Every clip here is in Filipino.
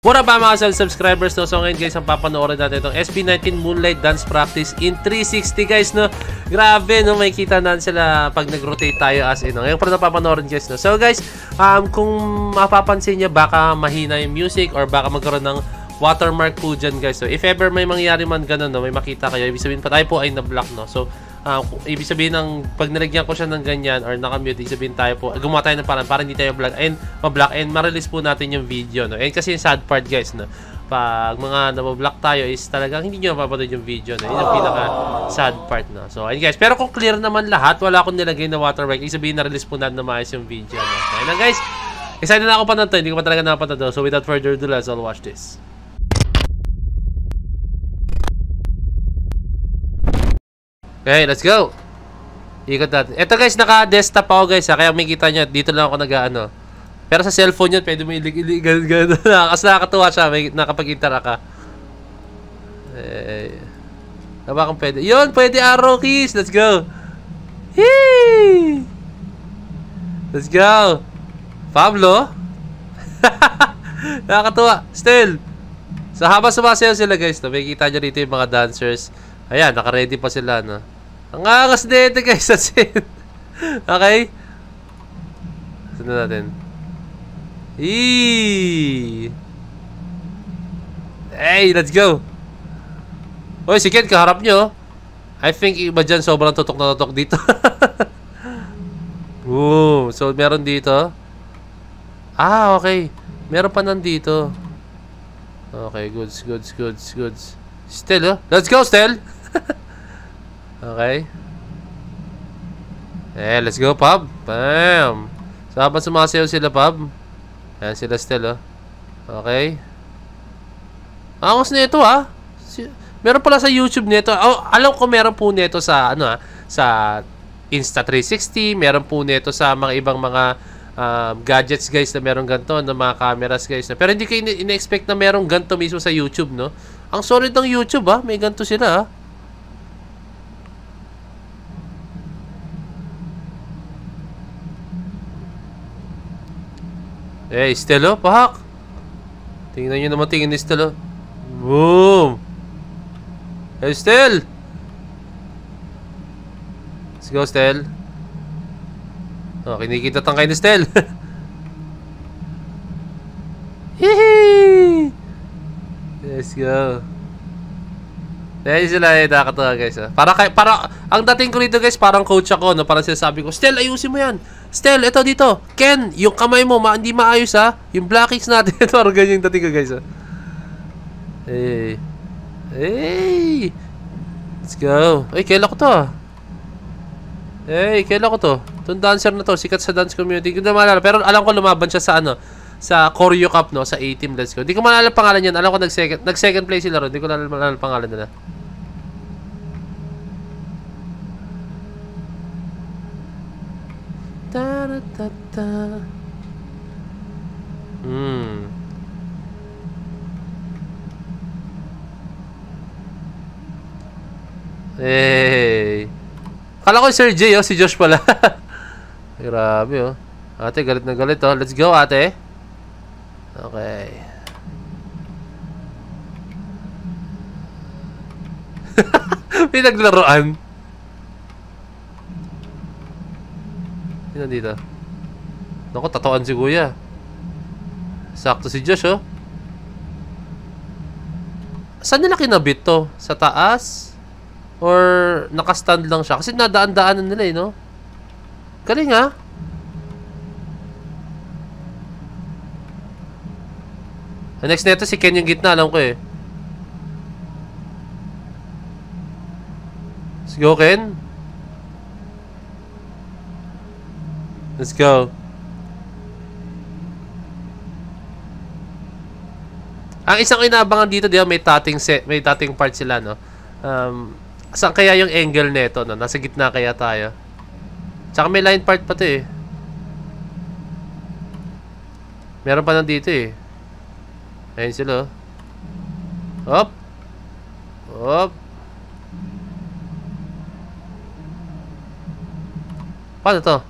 What up mga subscribers, no? So ngayon guys, ang papanoorin natin itong SB19 Moonlight Dance Practice in 360 guys, no? Grabe, no? May kita na sila pag nag-rotate tayo as in, no? Ngayon pa na papanoorin guys, no? So guys, kung mapapansin nyo, baka mahina yung music or baka magkaroon ng watermark po dyan guys. So if ever may mangyari man ganun, no? May makita kayo, ibig sabihin pa tayo po ay na-block, no? So ibig sabihin ng pag nilagyan ko siya ng ganyan or naka-mute, ibig sabihin tayo po gumawa tayo ng parang para hindi tayo ma-block and ma-release po natin yung video, no? And kasi yung sad part guys, no? Pag mga nabablock tayo is talagang hindi nyo mapapanood yung video, no? Yun yung pinaka sad part, no? So ayun guys, pero kung clear naman lahat, wala akong nilagay na watermark, ibig sabihin na-release po natin na maayos yung video, no? So ayun lang guys, excited na ako pa na to, hindi ko pa talaga napanood. So without further ado, let's all watch this. Okay, let's go. Ikot natin. Ito guys, naka-desktop ako guys, kaya makikita nyo, dito lang ako nag-ano. Pero sa cellphone yun, pwede mo ilig ganun. Kasi nakakatuwa siya, may nakapag-interact ka. Tama kung pwede. Yun, pwede arrow keys. Let's go. Hee! Let's go. Pablo? Nakakatuwa. Still. So habang sumasayaw sila guys, no, makikita nyo dito yung mga dancers. Ayan, naka-ready pa sila, no? Ang angas dito guys, that's it. Okay? Sunod natin. Hey, let's go. Oy, si Ken, kaharap nyo. I think iba dyan, sobrang tutok na tutok dito. Boom. So, meron dito. Ah, okay. Meron pa nandito. Okay, goods. Still, oh. Let's go, Stel. Okay. Let's go, Pab. Bam. So, habang sumasayaw sila, Pab. Ayan sila still, oh. Okay. Angos na ito, ah. Meron pala sa YouTube nito. Oh, alam ko meron po nito sa, sa Insta360. Meron po nito sa mga ibang mga gadgets, guys, na meron ganito, na mga cameras, guys. Pero hindi kayo ina-expect na meron ganito mismo sa YouTube, no? Ang solid ng YouTube, ah. May ganito sila, ah. Stelo, pahak. Tingnan nyo naman, tingin ni Stelo. Boom. Stel. Let's go, Stel. Oh, kinikita tangkay ni Stel. Hihi. Let's go. Dahil sila nakakatawa guys, ah. Para ang dating ko rito guys, parang coach ako, no? Parang sinasabi ko, Stel, ayusin mo yan. Stel, ito dito. Ken, yung kamay mo, hindi maayos, ha. Yung black kicks natin. Parang ganyan yung dating ko guys, ah. Hey. Let's go. Ay, kailan ko to, ah. Kailan ko to. Itong dancer na to, sikat sa dance community. Hindi ko na maalala, pero alam ko lumaban siya sa sa Choreo Cup, no, sa A-Team. Let's go. Hindi ko maalala pangalan yan. Alam ko nag-second place sila ron. Hindi ko maalala pangalan nila. Kala ko Sir J, oh, si Josh pala. Grabe, oh. Ate, galit na galit, oh. Let's go, ate. Okay. Pinaglaruan. Sino dito? Naku, tatoan si kuya. Sakto si Josh, oh. Saan nila kinabit to? Sa taas? Or nakastand lang siya? Kasi nadaan-daanan nila, eh, no? Galing, ha? Next neto, si Ken yung gitna, alam ko, eh. Let's go, Ken. Let's go. Ang isang inaabangan dito, di ba, may tating part sila, no? Saan kaya yung angle neto, no? Nasa gitna kaya tayo. Tsaka may line part pa to, eh. Meron pa nandito, eh. Ayun sila, oh. Hop. Hop. Paano to?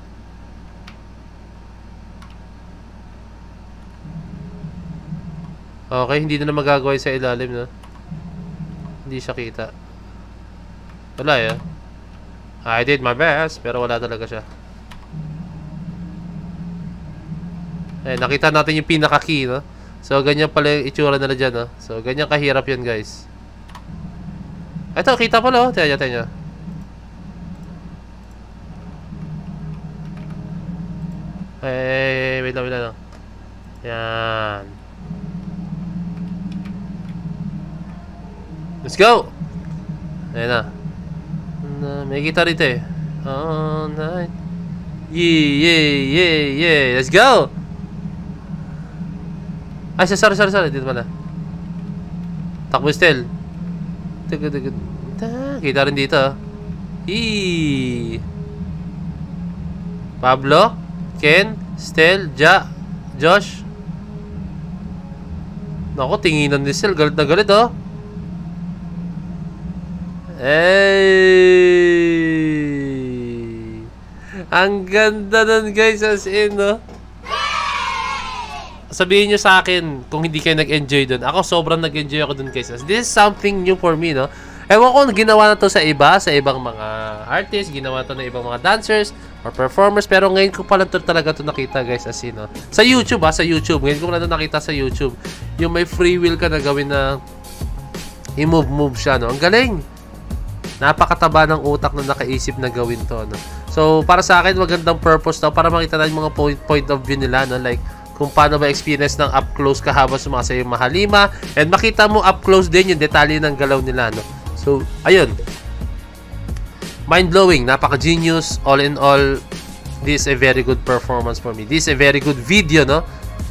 Okay, hindi na magagawa sa ilalim, no? Hindi siya kita. Wala, eh. I did my best, pero wala talaga siya. Eh, nakita natin yung pinaka-key, no? So, ganyan pala yung itsura nila dyan, no? So, ganyan kahirap yun, guys. Ito, kita pala, oh. Tiyan nyo. Eh, wait lang. Yan. Let's go! Ayan na. May kita rito eh. All night. Yeah. Let's go! Ay, sorry. Dito pala. Takbo still. Kita rin dito. Pablo? Ken? Stel? Josh? Naku, tinginan ni Stel. Galit na galit, oh. Hey! Ang ganda nun, guys, as in, no? Sabihin nyo sa akin kung hindi kayo nag-enjoy dun. Ako, sobrang nag-enjoy ako dun, guys. This is something new for me, no? Ewan ko, ginawa na to sa ibang mga artists, ginawa to na ibang mga dancers or performers, pero ngayon ko pala to talaga to nakita, guys, as in, no? Sa YouTube, sa YouTube. Ngayon ko pala to nakita sa YouTube. Yung may free will ka na gawin na i-move siya, no? Ang galing! Napakataba ng utak na nakaisip na gawin to, no? So, para sa akin, magandang purpose to para makita natin mga point of view nila, no? Like, kung paano ba experience ng up close ka habang sumasaya yung mahalima, and makita mo up close din yung detalye ng galaw nila, no? So, ayun. Mind-blowing, napaka-genius. All in all, this is a very good performance for me. This is a very good video, no?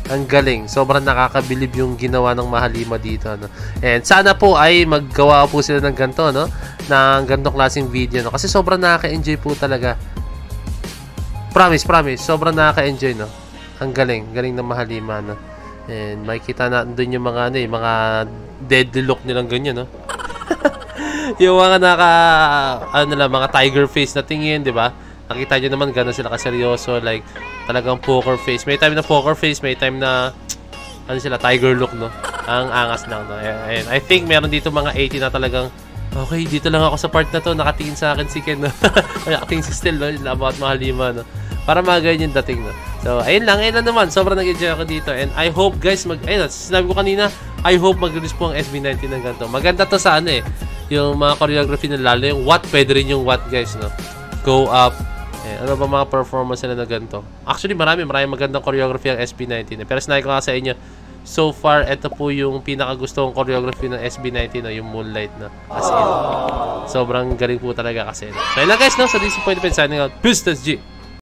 Ang galing. Sobrang nakakabilib yung ginawa ng mahalima dito, no? And sana po ay maggawa po sila ng ganito, no? Ng ganitong klaseng video, no? Kasi sobrang nakaka-enjoy po talaga. Promise. Sobrang nakaka-enjoy, no? Ang galing ng mahalima, no? And makikita na doon yung mga, mga deadly look nilang ganyan, no? Yung mga mga tiger face na tingin, di ba? Nakita nyo naman gano'n sila kaseryoso, like talagang poker face. May time na poker face, may time na sila, tiger look, no? Ang angas lang, no? And I think meron dito mga 80 na talagang okay, dito lang ako sa part na to, nakatingin sa akin si Ken, no? Nakatingin si Stel, no? About mahalima, no? Para mga ganyan dating, no? So, ayun lang naman. Sobrang nag-enjoy ako dito. And I hope, guys, sinabi ko kanina, I hope mag-release po ang SB19 ng ganito. Maganda to sa yung mga choreography na lalo, yung what, pwede rin yung what, guys, no? Go up. Ano ba mga performance nila na ganito? Actually, marami magandang choreography ang SB19. Pero sinabi ko nga sa inyo, so far, ito po yung pinakagusto kong choreography ng SB19, no? Yung Moonlight, no? As in, sobrang galing po talaga kasi. So, yun lang, guys, no? So, this is Point of Signing out. Peace, that's G!